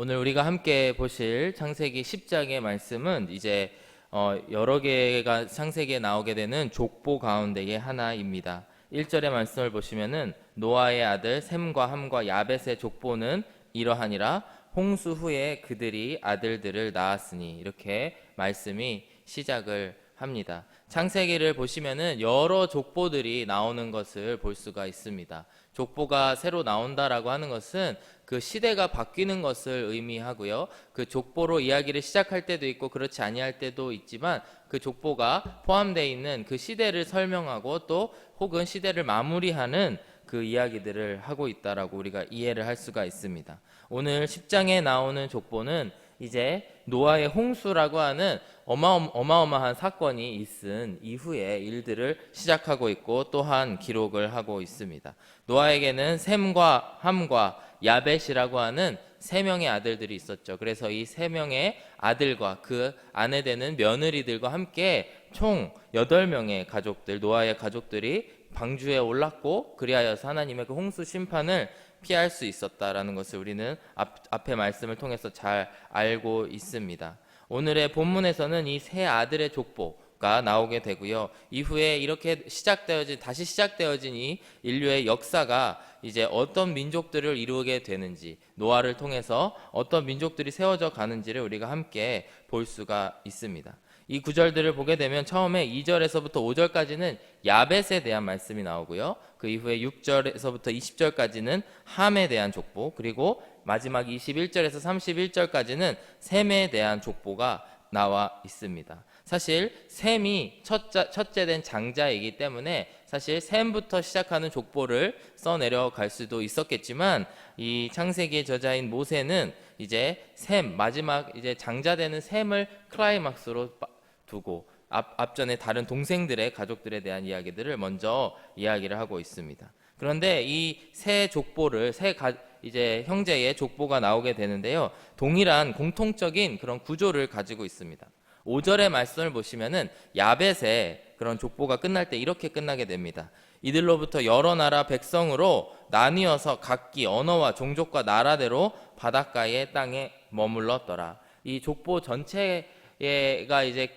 오늘 우리가 함께 보실 창세기 10장의 말씀은 이제 여러 개가 창세기에 나오게 되는 족보 가운데의 하나입니다. 1절의 말씀을 보시면은 노아의 아들 셈과 함과 야벳의 족보는 이러하니라 홍수 후에 그들이 아들들을 낳았으니, 이렇게 말씀이 시작을 합니다. 창세기를 보시면은 여러 족보들이 나오는 것을 볼 수가 있습니다. 족보가 새로 나온다라고 하는 것은 그 시대가 바뀌는 것을 의미하고요. 그 족보로 이야기를 시작할 때도 있고 그렇지 아니할 때도 있지만, 그 족보가 포함되어 있는 그 시대를 설명하고 또 혹은 시대를 마무리하는 그 이야기들을 하고 있다라고 우리가 이해를 할 수가 있습니다. 오늘 10장에 나오는 족보는 이제 노아의 홍수라고 하는 어마어마한 사건이 있은 이후의 일들을 시작하고 있고 또한 기록을 하고 있습니다. 노아에게는 셈과 함과 야벳이라고 하는 세 명의 아들들이 있었죠. 그래서 이 세 명의 아들과 그 아내 되는 며느리들과 함께 총 8명의 가족들, 노아의 가족들이 방주에 올랐고, 그리하여서 하나님의 그 홍수 심판을 피할 수 있었다라는 것을 우리는 앞의 말씀을 통해서 잘 알고 있습니다. 오늘의 본문에서는 이 세 아들의 족보가 나오게 되고요. 이후에 이렇게 다시 시작되어진 이 인류의 역사가 이제 어떤 민족들을 이루게 되는지, 노아를 통해서 어떤 민족들이 세워져 가는지를 우리가 함께 볼 수가 있습니다. 이 구절들을 보게 되면 처음에 2절에서부터 5절까지는 야벳에 대한 말씀이 나오고요. 그 이후에 6절에서부터 20절까지는 함에 대한 족보, 그리고 마지막 21절에서 31절까지는 셈에 대한 족보가 나와 있습니다. 사실 셈이 첫째 된 장자이기 때문에 사실 셈부터 시작하는 족보를 써내려갈 수도 있었겠지만, 이 창세기의 저자인 모세는 이제 마지막 이제 장자되는 셈을 클라이막스로 두고 앞전에 다른 동생들의 가족들에 대한 이야기들을 먼저 이야기를 하고 있습니다. 그런데 이 세 족보를 이제 형제의 족보가 나오게 되는데요, 동일한 공통적인 그런 구조를 가지고 있습니다. 5절의 말씀을 보시면은 야벳의 그런 족보가 끝날 때 이렇게 끝나게 됩니다. 이들로부터 여러 나라 백성으로 나뉘어서 각기 언어와 종족과 나라대로 바닷가의 땅에 머물렀더라. 이 족보 전체가 이제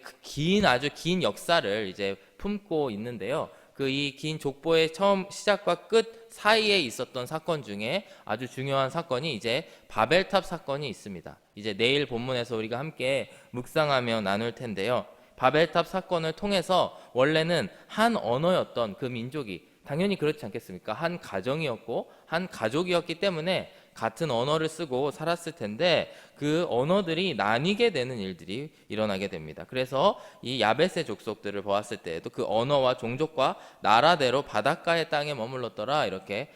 아주 긴 역사를 이제 품고 있는데요. 이 긴 족보의 처음 시작과 끝 사이에 있었던 사건 중에 아주 중요한 사건이 이제 바벨탑 사건이 있습니다. 이제 내일 본문에서 우리가 함께 묵상하며 나눌 텐데요. 바벨탑 사건을 통해서 원래는 한 언어였던 그 민족이, 당연히 그렇지 않겠습니까? 한 가정이었고 한 가족이었기 때문에 같은 언어를 쓰고 살았을 텐데, 그 언어들이 나뉘게 되는 일들이 일어나게 됩니다. 그래서 이 야벳의 족속들을 보았을 때에도 그 언어와 종족과 나라대로 바닷가의 땅에 머물렀더라, 이렇게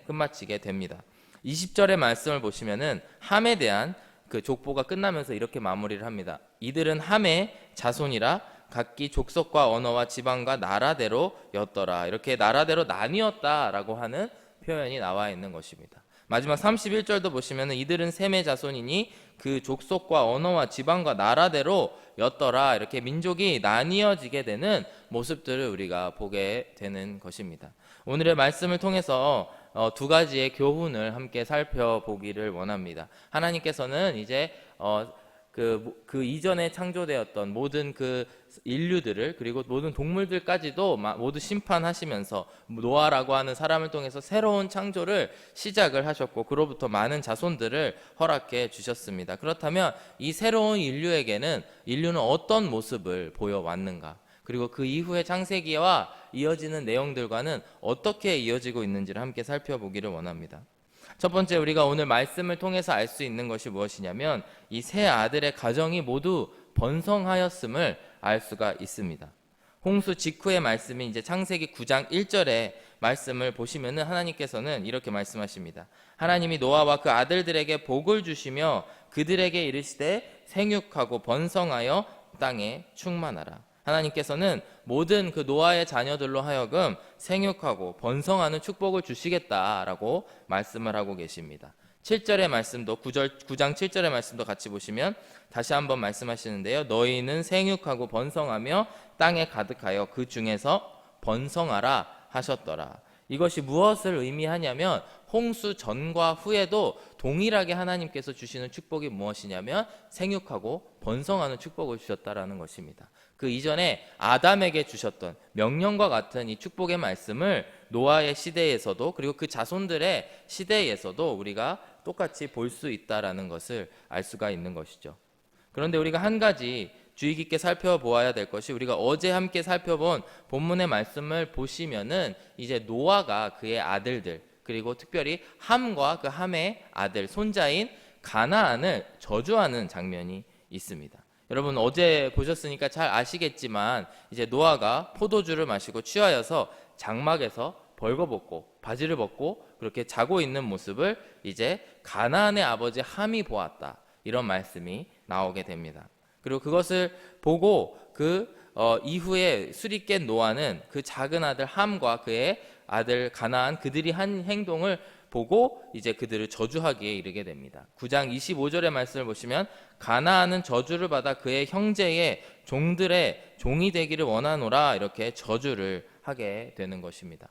끝마치게 됩니다. 20절의 말씀을 보시면은 함에 대한 그 족보가 끝나면서 이렇게 마무리를 합니다. 이들은 함의 자손이라 각기 족속과 언어와 지방과 나라대로 였더라. 이렇게 나라대로 나뉘었다라고 하는 표현이 나와 있는 것입니다. 마지막 31절도 보시면 이들은 셈의 자손이니 그 족속과 언어와 지방과 나라대로 였더라. 이렇게 민족이 나뉘어지게 되는 모습들을 우리가 보게 되는 것입니다. 오늘의 말씀을 통해서 두 가지의 교훈을 함께 살펴보기를 원합니다. 하나님께서는 이제 그 이전에 창조되었던 모든 그 인류들을, 그리고 모든 동물들까지도 모두 심판하시면서 노아라고 하는 사람을 통해서 새로운 창조를 시작을 하셨고, 그로부터 많은 자손들을 허락해 주셨습니다. 그렇다면 이 새로운 인류는 어떤 모습을 보여왔는가, 그리고 그 이후의 창세기와 이어지는 내용들과는 어떻게 이어지고 있는지를 함께 살펴보기를 원합니다. 첫 번째, 우리가 오늘 말씀을 통해서 알 수 있는 것이 무엇이냐면, 이 세 아들의 가정이 모두 번성하였음을 알 수가 있습니다. 홍수 직후의 말씀이 이제 창세기 9장 1절의 말씀을 보시면은 하나님께서는 이렇게 말씀하십니다. 하나님이 노아와 그 아들들에게 복을 주시며 그들에게 이르시되 생육하고 번성하여 땅에 충만하라. 하나님께서는 모든 그 노아의 자녀들로 하여금 생육하고 번성하는 축복을 주시겠다라고 말씀을 하고 계십니다. 7절의 말씀도 9장 7절의 말씀도 같이 보시면 다시 한번 말씀하시는데요. 너희는 생육하고 번성하며 땅에 가득하여 그 중에서 번성하라 하셨더라. 이것이 무엇을 의미하냐면 홍수 전과 후에도 동일하게 하나님께서 주시는 축복이 무엇이냐면 생육하고 번성하는 축복을 주셨다라는 것입니다. 그 이전에 아담에게 주셨던 명령과 같은 이 축복의 말씀을 노아의 시대에서도 그리고 그 자손들의 시대에서도 우리가 똑같이 볼 수 있다라는 것을 알 수가 있는 것이죠. 그런데 우리가 한 가지 주의 깊게 살펴보아야 될 것이, 우리가 어제 함께 살펴본 본문의 말씀을 보시면은 이제 노아가 그의 아들들, 그리고 특별히 함과 그 함의 아들 손자인 가나안을 저주하는 장면이 있습니다. 여러분 어제 보셨으니까 잘 아시겠지만 이제 노아가 포도주를 마시고 취하여서 장막에서 벌거벗고 바지를 벗고 그렇게 자고 있는 모습을 이제 가나안의 아버지 함이 보았다, 이런 말씀이 나오게 됩니다. 그리고 그것을 보고 이후에 술이 깬 노아는 그 작은 아들 함과 그의 아들 가나안, 그들이 한 행동을 보고 이제 그들을 저주하기에 이르게 됩니다. 9장 25절의 말씀을 보시면 가나안은 저주를 받아 그의 형제의 종들의 종이 되기를 원하노라, 이렇게 저주를 하게 되는 것입니다.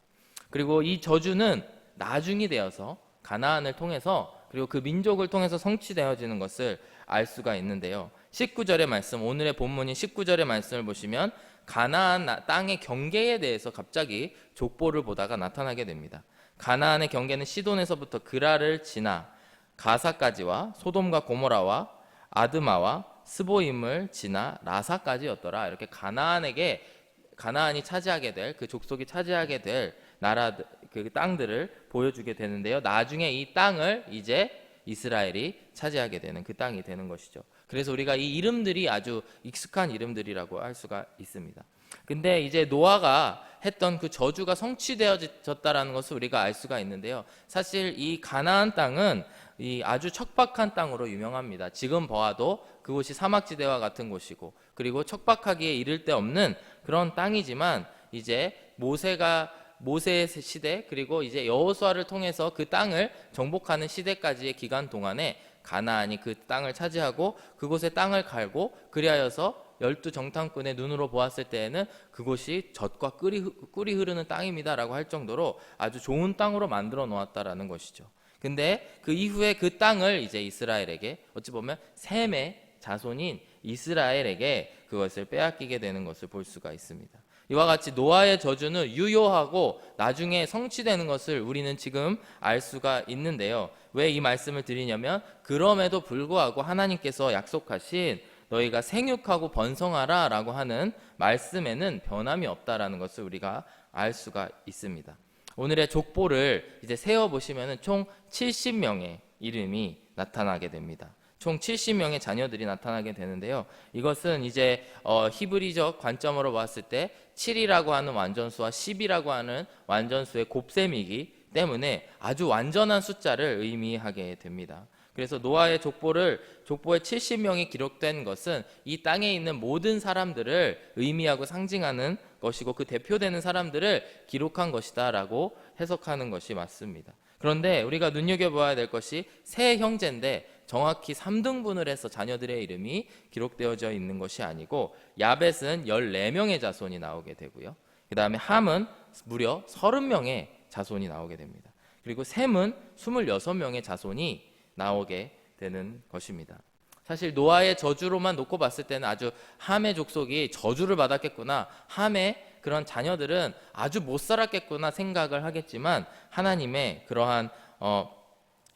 그리고 이 저주는 나중이 되어서 가나안을 통해서 그리고 그 민족을 통해서 성취되어지는 것을 알 수가 있는데요. 19절의 말씀, 오늘의 본문인 19절의 말씀을 보시면 가나안 땅의 경계에 대해서 갑자기 족보를 보다가 나타나게 됩니다. 가나안의 경계는 시돈에서부터 그라를 지나 가사까지와 소돔과 고모라와 아드마와 스보임을 지나 라사까지였더라. 이렇게 가나안이 차지하게 될, 그 족속이 차지하게 될 나라, 그 땅들을 보여주게 되는데요. 나중에 이 땅을 이제 이스라엘이 차지하게 되는 그 땅이 되는 것이죠. 그래서 우리가 이 이름들이 아주 익숙한 이름들이라고 할 수가 있습니다. 근데 이제 노아가 했던 그 저주가 성취되어졌다라는 것을 우리가 알 수가 있는데요. 사실 이 가나안 땅은 이 아주 척박한 땅으로 유명합니다. 지금 보아도 그곳이 사막지대와 같은 곳이고, 그리고 척박하기에 이를 데 없는 그런 땅이지만 이제 모세의 시대, 그리고 이제 여호수아를 통해서 그 땅을 정복하는 시대까지의 기간 동안에 가나안이 그 땅을 차지하고 그곳에 땅을 갈고, 그리하여서 12정탐꾼의 눈으로 보았을 때에는 그곳이 젖과 꿀이 흐르는 땅입니다라고 할 정도로 아주 좋은 땅으로 만들어 놓았다라는 것이죠. 근데 그 이후에 그 땅을 이제 이스라엘에게, 어찌 보면 셈의 자손인 이스라엘에게 그것을 빼앗기게 되는 것을 볼 수가 있습니다. 이와 같이 노아의 저주는 유효하고 나중에 성취되는 것을 우리는 지금 알 수가 있는데요. 왜 이 말씀을 드리냐면, 그럼에도 불구하고 하나님께서 약속하신 너희가 생육하고 번성하라 라고 하는 말씀에는 변함이 없다라는 것을 우리가 알 수가 있습니다. 오늘의 족보를 이제 세어보시면 총 70명의 이름이 나타나게 됩니다. 총 70명의 자녀들이 나타나게 되는데요. 이것은 이제 히브리적 관점으로 봤을 때 7이라고 하는 완전수와 10이라고 하는 완전수의 곱셈이기 때문에 아주 완전한 숫자를 의미하게 됩니다. 그래서 노아의 족보에 70명이 기록된 것은 이 땅에 있는 모든 사람들을 의미하고 상징하는 것이고, 그 대표되는 사람들을 기록한 것이다 라고 해석하는 것이 맞습니다. 그런데 우리가 눈여겨봐야 될 것이 세 형제인데 정확히 3등분을 해서 자녀들의 이름이 기록되어져 있는 것이 아니고, 야벳은 14명의 자손이 나오게 되고요. 그 다음에 함은 무려 30명의 자손이 나오게 됩니다. 그리고 셈은 26명의 자손이 나오게 되는 것입니다. 사실 노아의 저주로만 놓고 봤을 때는 아주 함의 족속이 저주를 받았겠구나, 함의 그런 자녀들은 아주 못 살았겠구나 생각을 하겠지만, 하나님의 그러한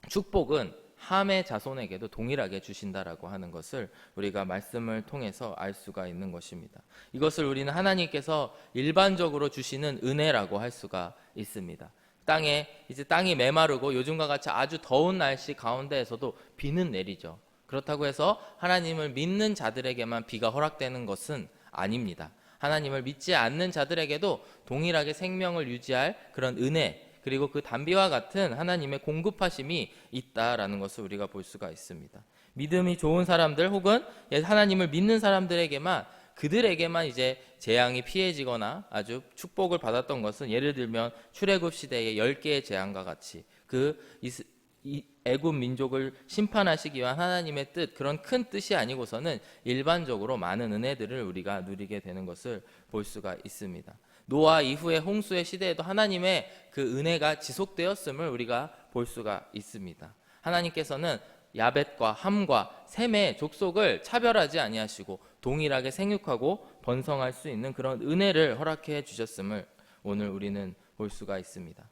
축복은 함의 자손에게도 동일하게 주신다라고 하는 것을 우리가 말씀을 통해서 알 수가 있는 것입니다. 이것을 우리는 하나님께서 일반적으로 주시는 은혜라고 할 수가 있습니다. 땅이 메마르고 요즘과 같이 아주 더운 날씨 가운데에서도 비는 내리죠. 그렇다고 해서 하나님을 믿는 자들에게만 비가 허락되는 것은 아닙니다. 하나님을 믿지 않는 자들에게도 동일하게 생명을 유지할 그런 은혜, 그리고 그 단비와 같은 하나님의 공급하심이 있다라는 것을 우리가 볼 수가 있습니다. 믿음이 좋은 사람들 혹은 하나님을 믿는 사람들에게만, 그들에게만 이제 재앙이 피해지거나 아주 축복을 받았던 것은, 예를 들면 출애굽 시대의 10개의 재앙과 같이 애굽 민족을 심판하시기 위한 하나님의 뜻, 그런 큰 뜻이 아니고서는 일반적으로 많은 은혜들을 우리가 누리게 되는 것을 볼 수가 있습니다. 노아 이후의 홍수의 시대에도 하나님의 그 은혜가 지속되었음을 우리가 볼 수가 있습니다. 하나님께서는 야벳과 함과 셈의 족속을 차별하지 아니하시고 동일하게 생육하고 번성할 수 있는 그런 은혜를 허락해 주셨음을 오늘 우리는 볼 수가 있습니다.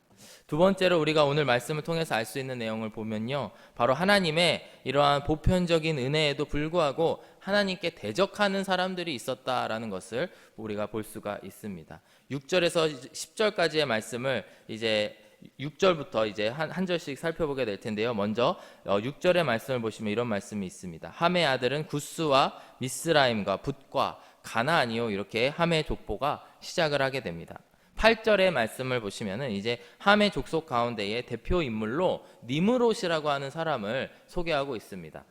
두 번째로 우리가 오늘 말씀을 통해서 알 수 있는 내용을 보면요, 바로 하나님의 이러한 보편적인 은혜에도 불구하고 하나님께 대적하는 사람들이 있었다라는 것을 우리가 볼 수가 있습니다. 6절에서 10절까지의 말씀을 이제 6절부터 이제 한 절씩 살펴보게 될 텐데요. 먼저 6절의 말씀을 보시면 이런 말씀이 있습니다. 함의 아들은 구스와 미스라임과 붓과 가나안이요, 이렇게 함의 족보가 시작을 하게 됩니다. 8절의 말씀을 보시면은 이제 함의 족속 가운데의 대표 인물로 니므롯이라고 하는 사람을 소개하고 있습니다.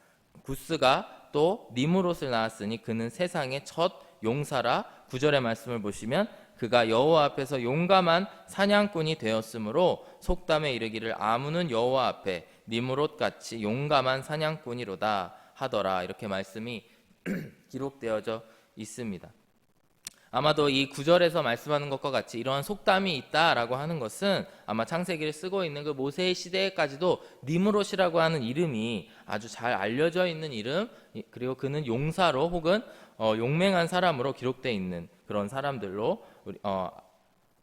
구스가 또 니므롯을 낳았으니 그는 세상의 첫 용사라. 9절의 말씀을 보시면 그가 여호와 앞에서 용감한 사냥꾼이 되었으므로 속담에 이르기를 아무는 여호와 앞에 니므롯같이 용감한 사냥꾼이로다 하더라. 이렇게 말씀이 기록되어져 있습니다. 아마도 이 9절에서 말씀하는 것과 같이 이러한 속담이 있다라고 하는 것은 아마 창세기를 쓰고 있는 그 모세의 시대까지도 니므롯이라고 하는 이름이 아주 잘 알려져 있는 이름, 그리고 그는 용사로 혹은 용맹한 사람으로 기록되어 있는 그런 사람들로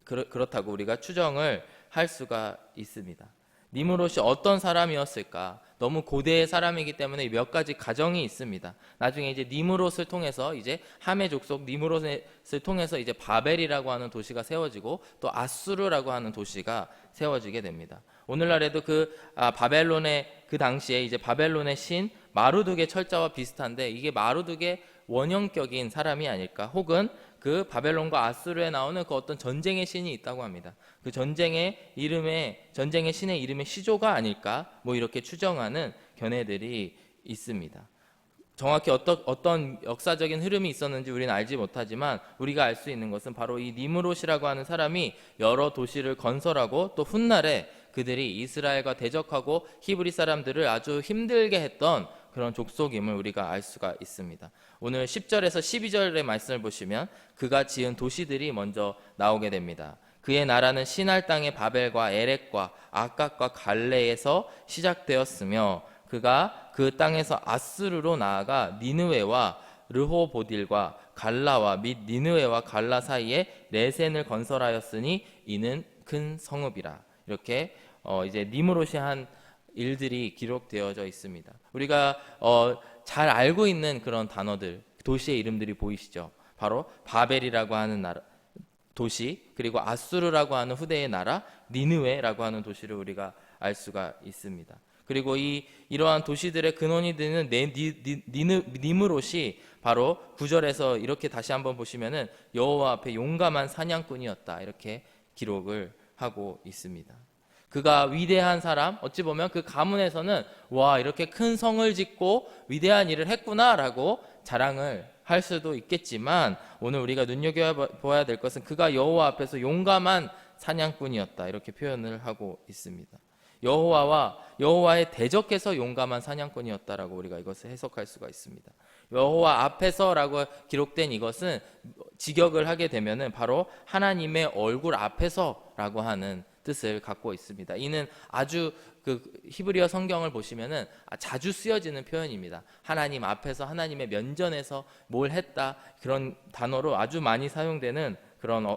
그렇다고 우리가 추정을 할 수가 있습니다. 니므롯이 어떤 사람이었을까? 너무 고대의 사람이기 때문에 몇 가지 가정이 있습니다. 나중에 이제 니므롯을 통해서 이제 함의 족속 니므롯을 통해서 이제 바벨이라고 하는 도시가 세워지고 또 아수르라고 하는 도시가 세워지게 됩니다. 오늘날에도 바벨론의 그 당시에 이제 바벨론의 신 마루둑의 철자와 비슷한데 이게 마루둑의 원형격인 사람이 아닐까? 혹은 그 바벨론과 아수르에 나오는 그 어떤 전쟁의 신이 있다고 합니다. 그 전쟁의 신의 이름의 시조가 아닐까? 뭐 이렇게 추정하는 견해들이 있습니다. 정확히 어떤 역사적인 흐름이 있었는지 우리는 알지 못하지만 우리가 알 수 있는 것은 바로 이 니므롯이라고 하는 사람이 여러 도시를 건설하고 또 훗날에 그들이 이스라엘과 대적하고 히브리 사람들을 아주 힘들게 했던 그런 족속임을 우리가 알 수가 있습니다. 오늘 10절에서 12절의 말씀을 보시면 그가 지은 도시들이 먼저 나오게 됩니다. 그의 나라는 시날 땅의 바벨과 에렉과 아깝과 갈레에서 시작되었으며 그가 그 땅에서 아스르로 나아가 니느웨와 르호보딜과 갈라와 및 니느웨와 갈라 사이에 레센을 건설하였으니 이는 큰 성읍이라. 이렇게 이제 니므롯이 한 일들이 기록되어져 있습니다. 우리가 잘 알고 있는 그런 단어들, 도시의 이름들이 보이시죠? 바로 바벨이라고 하는 나라, 도시, 그리고 아수르라고 하는 후대의 나라, 니느웨라고 하는 도시를 우리가 알 수가 있습니다. 그리고 이러한 도시들의 근원이 되는 니므롯이 바로 9절에서 이렇게 다시 한번 보시면은 여호와 앞에 용감한 사냥꾼이었다, 이렇게 기록을 하고 있습니다. 그가 위대한 사람, 어찌 보면 그 가문에서는 와, 이렇게 큰 성을 짓고 위대한 일을 했구나라고 자랑을 할 수도 있겠지만 오늘 우리가 눈여겨보아야 될 것은 그가 여호와 앞에서 용감한 사냥꾼이었다, 이렇게 표현을 하고 있습니다. 여호와의 대적해서 용감한 사냥꾼이었다라고 우리가 이것을 해석할 수가 있습니다. 여호와 앞에서라고 기록된 이것은 직역을 하게 되면은 바로 하나님의 얼굴 앞에서라고 하는 뜻을 갖고 있습니다. 이는 아주 그 히브리어 성경을 보시면은 자주 쓰여지는 표현입니다. 하나님 앞에서, 하나님의 면전에서 뭘 했다, 그런 단어로 아주 많이 사용되는 그런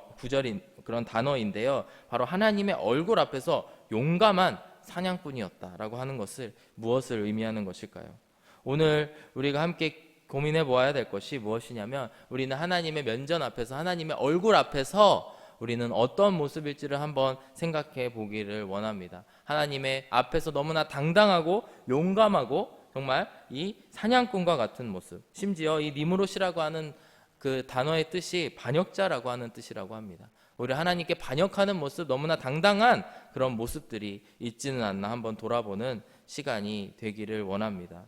그런 단어인데요. 바로 하나님의 얼굴 앞에서 용감한 사냥꾼이었다라고 하는 것을 무엇을 의미하는 것일까요? 오늘 우리가 함께 고민해 보아야 될 것이 무엇이냐면 우리는 하나님의 면전 앞에서, 하나님의 얼굴 앞에서 우리는 어떤 모습일지를 한번 생각해 보기를 원합니다. 하나님의 앞에서 너무나 당당하고 용감하고 정말 이 사냥꾼과 같은 모습, 심지어 이 니므롯이라고 하는 그 단어의 뜻이 반역자라고 하는 뜻이라고 합니다. 우리 하나님께 반역하는 모습, 너무나 당당한 그런 모습들이 있지는 않나 한번 돌아보는 시간이 되기를 원합니다.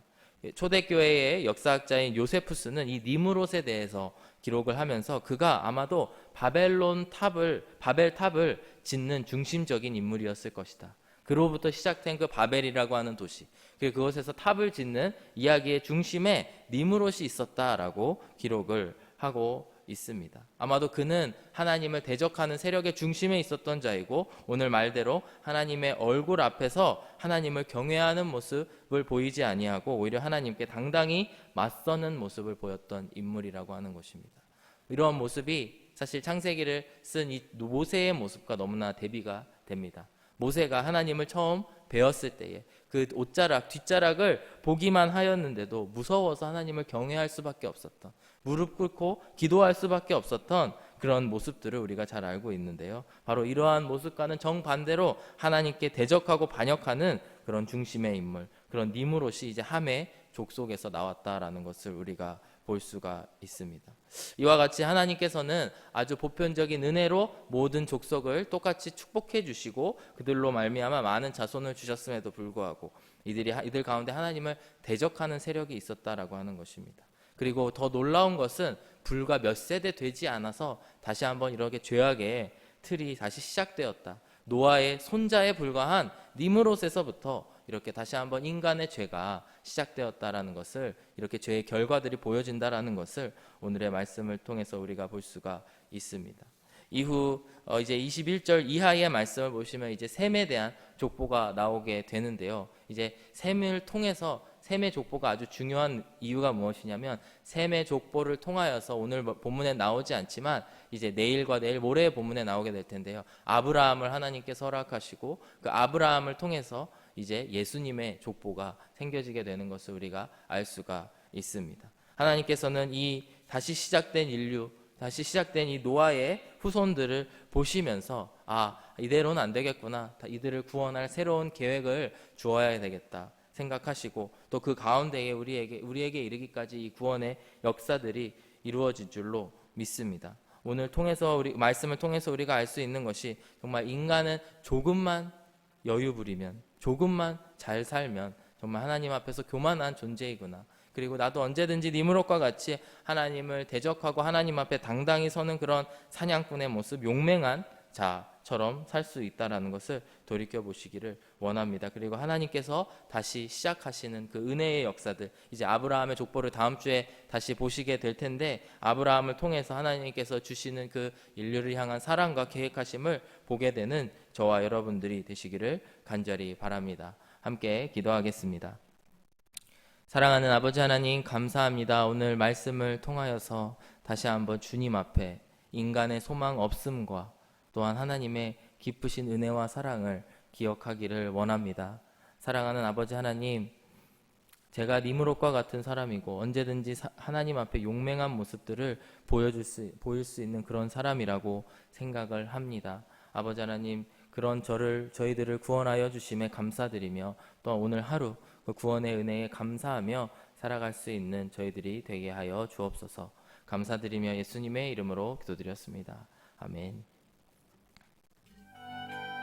초대교회의 역사학자인 요세푸스는 이 니므롯에 대해서 기록을 하면서 그가 아마도 바벨 탑을 짓는 중심적인 인물이었을 것이다. 그로부터 시작된 그 바벨이라고 하는 도시, 그리고 그것에서 탑을 짓는 이야기의 중심에 니므롯이 있었다라고 기록을 하고 있습니다. 아마도 그는 하나님을 대적하는 세력의 중심에 있었던 자이고 오늘 말대로 하나님의 얼굴 앞에서 하나님을 경외하는 모습을 보이지 아니하고 오히려 하나님께 당당히 맞서는 모습을 보였던 인물이라고 하는 것입니다. 이러한 모습이 사실 창세기를 쓴 이 모세의 모습과 너무나 대비가 됩니다. 모세가 하나님을 처음 배웠을 때에 그 옷자락, 뒷자락을 보기만 하였는데도 무서워서 하나님을 경외할 수밖에 없었던, 무릎 꿇고 기도할 수밖에 없었던 그런 모습들을 우리가 잘 알고 있는데요. 바로 이러한 모습과는 정반대로 하나님께 대적하고 반역하는 그런 중심의 인물, 그런 니므롯이 이제 함의 족속에서 나왔다라는 것을 우리가 볼 수가 있습니다. 이와 같이 하나님께서는 아주 보편적인 은혜로 모든 족속을 똑같이 축복해 주시고 그들로 말미암아 많은 자손을 주셨음에도 불구하고 이들 가운데 하나님을 대적하는 세력이 있었다라고 하는 것입니다. 그리고 더 놀라운 것은 불과 몇 세대 되지 않아서 다시 한번 이렇게 죄악의 틀이 다시 시작되었다. 노아의 손자에 불과한 니므롯에서부터 이렇게 다시 한번 인간의 죄가 시작되었다라는 것을, 이렇게 죄의 결과들이 보여진다라는 것을 오늘의 말씀을 통해서 우리가 볼 수가 있습니다. 이후 이제 21절 이하의 말씀을 보시면 이제 셈에 대한 족보가 나오게 되는데요. 이제 셈을 통해서 셈의 족보가 아주 중요한 이유가 무엇이냐면 셈의 족보를 통하여서 오늘 본문에 나오지 않지만 이제 내일과 내일 모레의 본문에 나오게 될 텐데요. 아브라함을 하나님께서 허락하시고 그 아브라함을 통해서 이제 예수님의 족보가 생겨지게 되는 것을 우리가 알 수가 있습니다. 하나님께서는 이 다시 시작된 인류, 다시 시작된 이 노아의 후손들을 보시면서 이대로는 안 되겠구나, 이들을 구원할 새로운 계획을 주어야 되겠다 생각하시고 또 그 가운데에 우리에게 이르기까지 이 구원의 역사들이 이루어질 줄로 믿습니다. 오늘 통해서 말씀을 통해서 우리가 알 수 있는 것이 정말 인간은 조금만 여유 부리면, 조금만 잘 살면 정말 하나님 앞에서 교만한 존재이구나. 그리고 나도 언제든지 니므롯과 같이 하나님을 대적하고 하나님 앞에 당당히 서는 그런 사냥꾼의 모습, 용맹한 자처럼 살 수 있다라는 것을 돌이켜 보시기를 원합니다. 그리고 하나님께서 다시 시작하시는 그 은혜의 역사들, 이제 아브라함의 족보를 다음 주에 다시 보시게 될 텐데 아브라함을 통해서 하나님께서 주시는 그 인류를 향한 사랑과 계획하심을 보게 되는 저와 여러분들이 되시기를 간절히 바랍니다. 함께 기도하겠습니다. 사랑하는 아버지 하나님, 감사합니다. 오늘 말씀을 통하여서 다시 한번 주님 앞에 인간의 소망 없음과 또한 하나님의 기쁘신 은혜와 사랑을 기억하기를 원합니다. 사랑하는 아버지 하나님, 제가 니므롯과 같은 사람이고 언제든지 하나님 앞에 용맹한 모습들을 보일 수 있는 그런 사람이라고 생각을 합니다. 아버지 하나님, 그런 저희들을 구원하여 주심에 감사드리며 또 오늘 하루 그 구원의 은혜에 감사하며 살아갈 수 있는 저희들이 되게 하여 주옵소서. 감사드리며 예수님의 이름으로 기도드렸습니다. 아멘.